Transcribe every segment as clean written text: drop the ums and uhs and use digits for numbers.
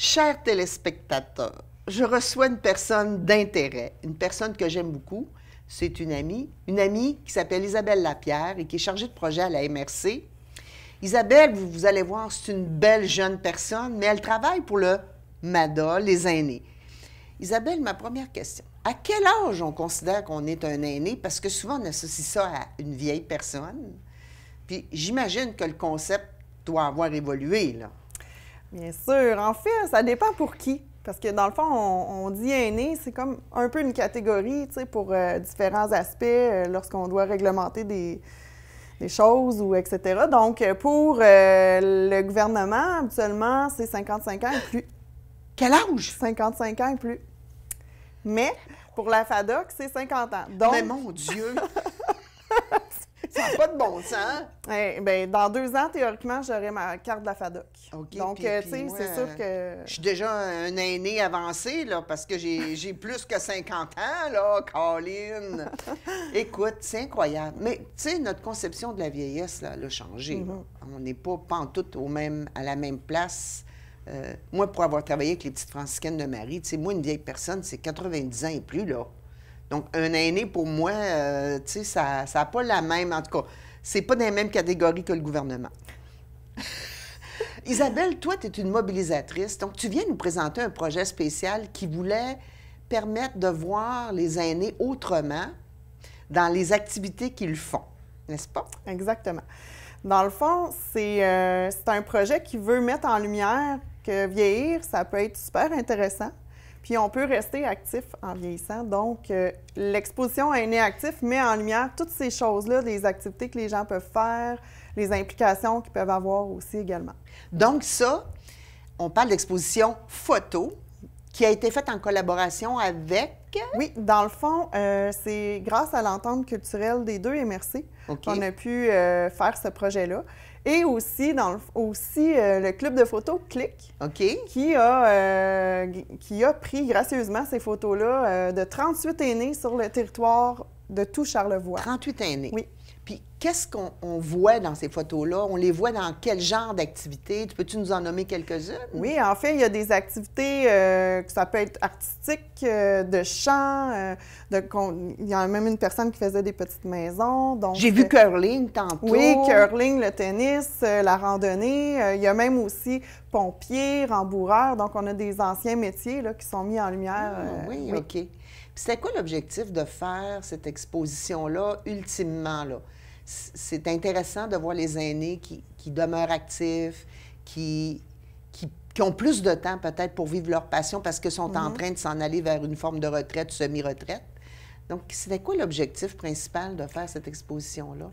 Chers téléspectateurs, je reçois une personne d'intérêt, une personne que j'aime beaucoup. C'est une amie qui s'appelle Isabelle Lapierre et qui est chargée de projet à la MRC. Isabelle, vous allez voir, c'est une belle jeune personne, mais elle travaille pour le MADA, les aînés. Isabelle, ma première question. À quel âge on considère qu'on est un aîné? Parce que souvent, on associe ça à une vieille personne. Puis j'imagine que le concept doit avoir évolué, là. Bien sûr. En fait, ça dépend pour qui. Parce que dans le fond, on dit aîné, c'est comme un peu une catégorie, tu sais, pour différents aspects lorsqu'on doit réglementer des choses ou etc. Donc, pour le gouvernement, habituellement, c'est 55 ans et plus. Quel âge? 55 ans et plus. Mais pour la FADOC, c'est 50 ans. Donc, mais mon Dieu! Ça n'a pas de bon sens! Bien, dans 2 ans, théoriquement, j'aurai ma carte de la FADOC. Okay, donc, tu sais, c'est sûr que... Je suis déjà un aîné avancé, là, parce que j'ai plus que 50 ans, là, Colin! Écoute, c'est incroyable. Mais, tu sais, notre conception de la vieillesse, là, elle a changé. On n'est pas pantoute à la même place. Moi, pour avoir travaillé avec les petites franciscaines de Marie, tu sais, moi, une vieille personne, c'est 90 ans et plus, là. Donc, un aîné, pour moi, tu sais, ça n'a pas la même... En tout cas, c'est pas dans la même catégorie que le gouvernement. Isabelle, toi, tu es une mobilisatrice. Donc, tu viens nous présenter un projet spécial qui voulait permettre de voir les aînés autrement dans les activités qu'ils font, n'est-ce pas? Exactement. Dans le fond, c'est un projet qui veut mettre en lumière que vieillir, ça peut être super intéressant. Puis on peut rester actif en vieillissant. Donc, l'exposition à Aînés actifs met en lumière toutes ces choses-là, les activités que les gens peuvent faire, les implications qu'ils peuvent avoir aussi également. Donc ça, on parle d'exposition photo qui a été faite en collaboration avec... Oui, dans le fond, c'est grâce à l'entente culturelle des deux MRC qu'on a pu faire ce projet-là. Et aussi, le club de photos Clic, qui a pris gracieusement ces photos-là de 38 aînés sur le territoire de tout Charlevoix. 38 aînés? Oui. Puis qu'est-ce qu'on voit dans ces photos-là? On les voit dans quel genre d'activités? Peux-tu nous en nommer quelques-unes? Oui, en fait, il y a des activités que ça peut être artistiques, de chant, il y a même une personne qui faisait des petites maisons. J'ai vu curling tantôt. Oui, curling, le tennis, la randonnée. Il y a même aussi pompiers, rembourreurs. Donc, on a des anciens métiers là, qui sont mis en lumière. Oui, OK. Puis c'était quoi l'objectif de faire cette exposition-là, ultimement, là? C'est intéressant de voir les aînés qui demeurent actifs, qui ont plus de temps peut-être pour vivre leur passion parce qu'ils sont en train de s'en aller vers une forme de retraite, semi-retraite. Donc, c'était quoi l'objectif principal de faire cette exposition-là?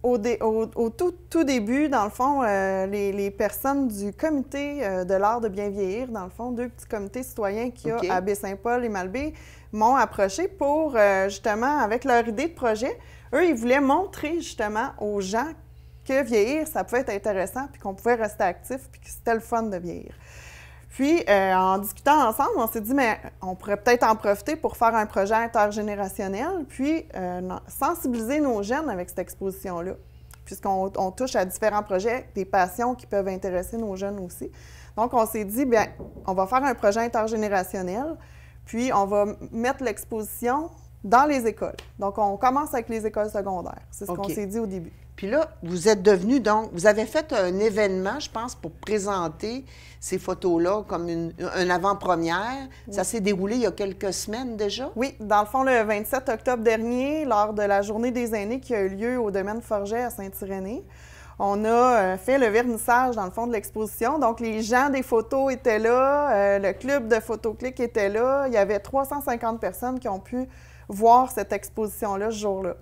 Au tout début, dans le fond, les personnes du comité de l'art de bien vieillir, dans le fond, 2 petits comités citoyens qu'il y a à Baie-Saint-Paul et Malbaie, m'ont approché pour, justement, avec leur idée de projet, eux, ils voulaient montrer, justement, aux gens que vieillir, ça pouvait être intéressant, puis qu'on pouvait rester actif, puis que c'était le fun de vieillir. Puis, en discutant ensemble, on s'est dit, mais on pourrait peut-être en profiter pour faire un projet intergénérationnel, puis sensibiliser nos jeunes avec cette exposition-là, puisqu'on touche à différents projets, des passions qui peuvent intéresser nos jeunes aussi. Donc, on s'est dit, bien, on va faire un projet intergénérationnel, puis on va mettre l'exposition dans les écoles. Donc, on commence avec les écoles secondaires. C'est ce qu'on s'est dit au début. Puis là, vous êtes devenu, donc, vous avez fait un événement, je pense, pour présenter ces photos-là comme une avant-première. Oui. Ça s'est déroulé il y a quelques semaines déjà? Oui, dans le fond, le 27 octobre dernier, lors de la Journée des aînés qui a eu lieu au domaine Forget à Saint-Irénée, on a fait le vernissage, dans le fond, de l'exposition. Donc, les gens des photos étaient là, le club de PhotoClic était là. Il y avait 350 personnes qui ont pu voir cette exposition-là ce jour-là.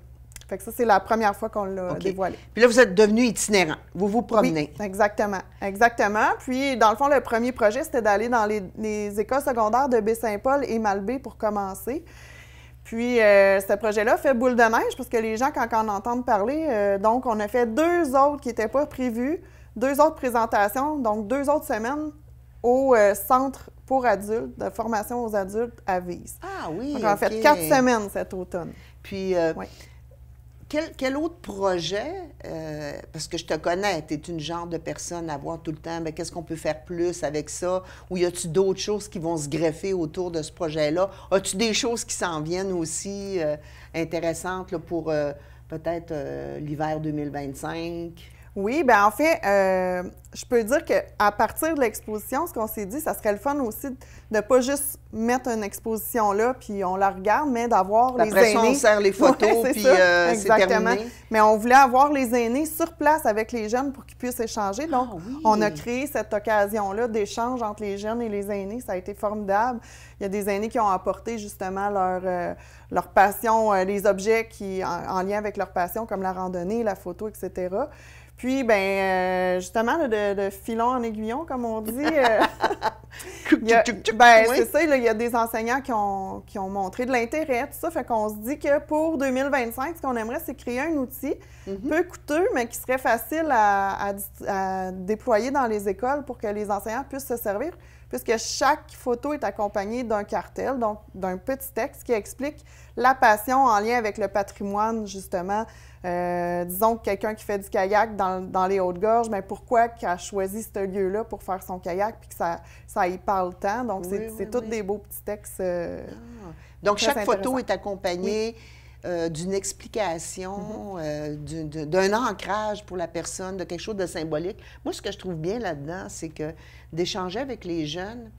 Fait que ça, c'est la première fois qu'on l'a dévoilé. Puis là, vous êtes devenu itinérant. Vous vous promenez. Oui, exactement. Exactement. Puis, dans le fond, le premier projet, c'était d'aller dans les écoles secondaires de Baie-Saint-Paul et Malbaie pour commencer. Puis, ce projet-là fait boule de neige parce que les gens, quand on entend parler, donc, on a fait 2 autres qui n'étaient pas prévus, 2 autres présentations, donc 2 autres semaines au centre pour adultes, de formation aux adultes à Vise. Ah oui, donc, on a fait 4 semaines cet automne. Puis, quel autre projet, parce que je te connais, tu es une genre de personne à voir tout le temps, bien, qu'est-ce qu'on peut faire plus avec ça? Ou y a-tu d'autres choses qui vont se greffer autour de ce projet-là? As-tu des choses qui s'en viennent aussi intéressantes là, pour peut-être l'hiver 2025? Oui, bien en fait, je peux dire qu'à partir de l'exposition, ce qu'on s'est dit, ça serait le fun aussi de ne pas juste mettre une exposition là, puis on la regarde, mais d'avoir les Après aînés. Ça, on sert les photos, ouais, puis c'est exactement. terminé. Mais on voulait avoir les aînés sur place avec les jeunes pour qu'ils puissent échanger. Donc, oui. on a créé cette occasion-là d'échange entre les jeunes et les aînés. Ça a été formidable. Il y a des aînés qui ont apporté justement leur passion, les objets qui en lien avec leur passion, comme la randonnée, la photo, etc. Puis, bien, justement, là, de filon en aiguillon, comme on dit, c'est ça, là, il y a des enseignants qui ont montré de l'intérêt, tout ça. Fait qu'on se dit que pour 2025, ce qu'on aimerait, c'est créer un outil peu coûteux, mais qui serait facile à déployer dans les écoles pour que les enseignants puissent se servir, puisque chaque photo est accompagnée d'un cartel, donc d'un petit texte qui explique la passion en lien avec le patrimoine, justement. Disons que quelqu'un qui fait du kayak dans les Hautes-Gorges, mais pourquoi qu'il a choisi ce lieu-là pour faire son kayak, puis que ça y parle tant. Donc, c'est tous des beaux petits textes. Donc, chaque photo est accompagnée d'une explication, d'un ancrage pour la personne, de quelque chose de symbolique. Moi, ce que je trouve bien là-dedans, c'est que d'échanger avec les jeunes,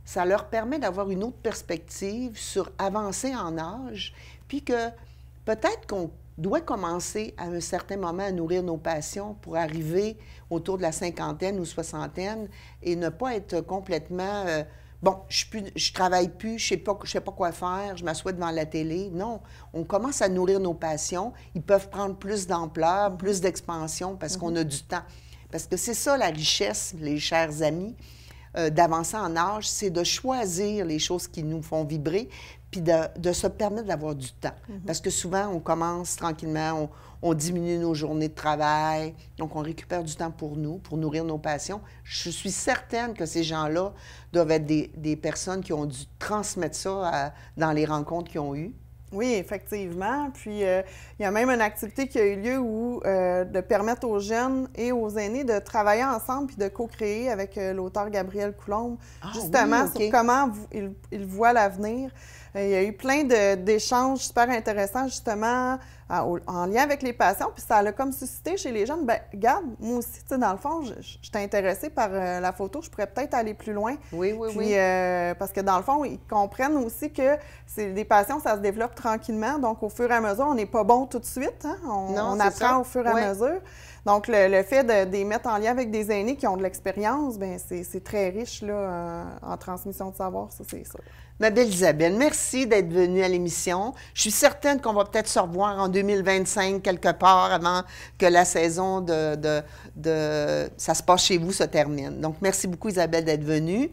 ça leur permet d'avoir une autre perspective sur avancer en âge, puis que peut-être qu'on doit commencer à un certain moment à nourrir nos passions pour arriver autour de la cinquantaine ou soixantaine et ne pas être complètement bon, je travaille plus, je sais pas quoi faire, je m'assois devant la télé. Non, on commence à nourrir nos passions. Ils peuvent prendre plus d'ampleur, plus d'expansion parce qu'on a du temps. Parce que c'est ça la richesse, les chers amis, d'avancer en âge, c'est de choisir les choses qui nous font vibrer puis de se permettre d'avoir du temps. Parce que souvent, on commence tranquillement, on diminue nos journées de travail, donc on récupère du temps pour nous, pour nourrir nos passions. Je suis certaine que ces gens-là doivent être des personnes qui ont dû transmettre ça dans les rencontres qu'ils ont eues. Oui, effectivement. Puis, il y a même une activité qui a eu lieu où de permettre aux jeunes et aux aînés de travailler ensemble puis de co-créer avec l'auteur Gabriel Coulombe, justement, sur comment il voit l'avenir. Il y a eu plein d'échanges super intéressants, justement, en lien avec les passions. Puis ça a comme suscité chez les jeunes, bien, regarde, moi aussi, tu sais, dans le fond, je suis intéressée par la photo, je pourrais peut-être aller plus loin. Oui. Parce que dans le fond, ils comprennent aussi que des passions, ça se développe tranquillement. Donc, au fur et à mesure, on n'est pas bon tout de suite. Hein? On apprend au fur et à mesure. Donc, le fait de les mettre en lien avec des aînés qui ont de l'expérience, bien, c'est très riche là, en transmission de savoir, ça, c'est sûr. Ma belle Isabelle, merci d'être venue à l'émission. Je suis certaine qu'on va peut-être se revoir en 2025 quelque part avant que la saison Ça se passe chez vous se termine. Donc, merci beaucoup Isabelle d'être venue.